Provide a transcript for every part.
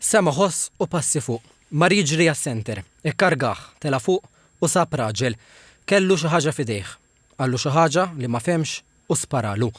Sema ħoss u passi fuq. Mar jiġri għas-center, ikkargaħ, tela fuq u sab raġel. Kellu xi ħaġa f'idejh. Għallu xi ħaġa li ma femx u sparalu.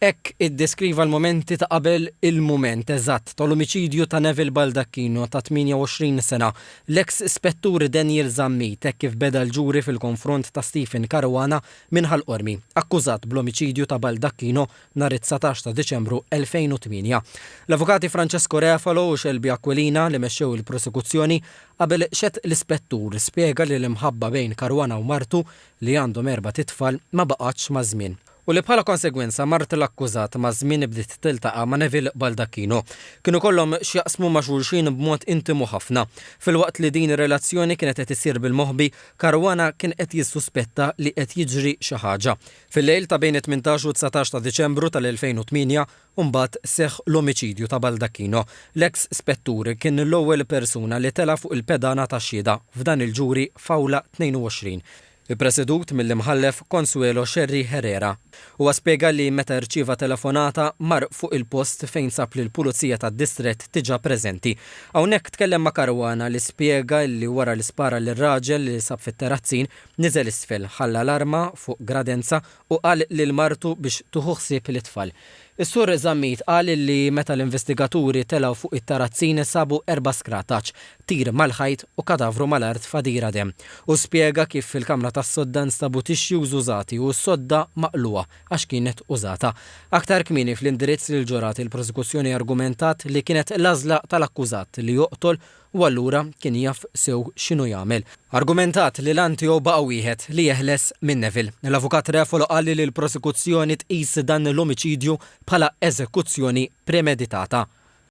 Hekk iddeskriva l-momenti ta' qabel il-mument eżatt tal-omiċidju ta' Neville Baldacchino ta' 28 sena. L-eks ispettur Daniel Zammit hekk kif beda l-ġuri fil-konfront ta' Stephen Caruana minħal qormi, akkużat bl-omiċidju ta' Baldacchino nhar 19 ta' Diċembru 2008. L-avukati Francesco Refalo u Shelby Aquilina li mexxew il-prosekuzzjoni qabel xed l-ispettur spjega li l-imħabba bejn Caruana u martu li għandhom 4 tfal ma baqgħetx ma' żmien. U li bħala konsegwenza mart l-akkużat ma' żmien bdiet tiltaqa' ma' Neville Baldacchino. Kienu kollhom x'jaqsmu ma' xulxin b'mod intimu ħafna. Filwaqt li din ir-relazzjoni kienet qed isir bil-moħħbi, Caruana kien qed jissuspetta li qed jiġri xi ħaġa. Fil-lejl ta' bejn 18 u 19 ta' Diċembru tal-2008 mbagħad seħħ l-omiċidju ta' Baldacchino. L-eks spettur kien l-ewwel persuna li tela fuq il-pedana tax-xhieda f'dan il-ġuri f'awla 22. Il-presedut mill-imħallef Consuelo Sherry Herrera. Huwa spjega li meta rċieva telefonata mar fuq il-post fejn sab li l-pulizija tad-distrett tiġa preżenti. Hawnhekk tkellem ma' Caruana li spjega li wara li spara lir-raġel li sab fit-terrazzin niżel isfel, ħalla l-arma fuq gradenza u qal lil martu biex tuħu ħsieb l-itfal. Is-sur Zammit qal li meta l-investigaturi telgħu fuq it-tarazzin sabu 4 skrataġġ, tir mal-ħajt u kadavru mal-art fadira dem. U spjega kif fil-kamra tas-sodda nstabu tixjuż użati u s-sodda maqluwa għax kienet użata. Aktar kmieni fl-indirizz lil ġurati il-prosekuzzjoni argumentat li kienet l-għażla tal-akkużat li joqtol u allura kien jaf sew x'inhu jagħmel. Argumentat li l-antiju baqa' wieħed li jeħles minn Neville. L-avukat Refalo qal li l-prosekuzzjoni tqis dan l-omiċidju bħala eżekuzzjoni premeditata.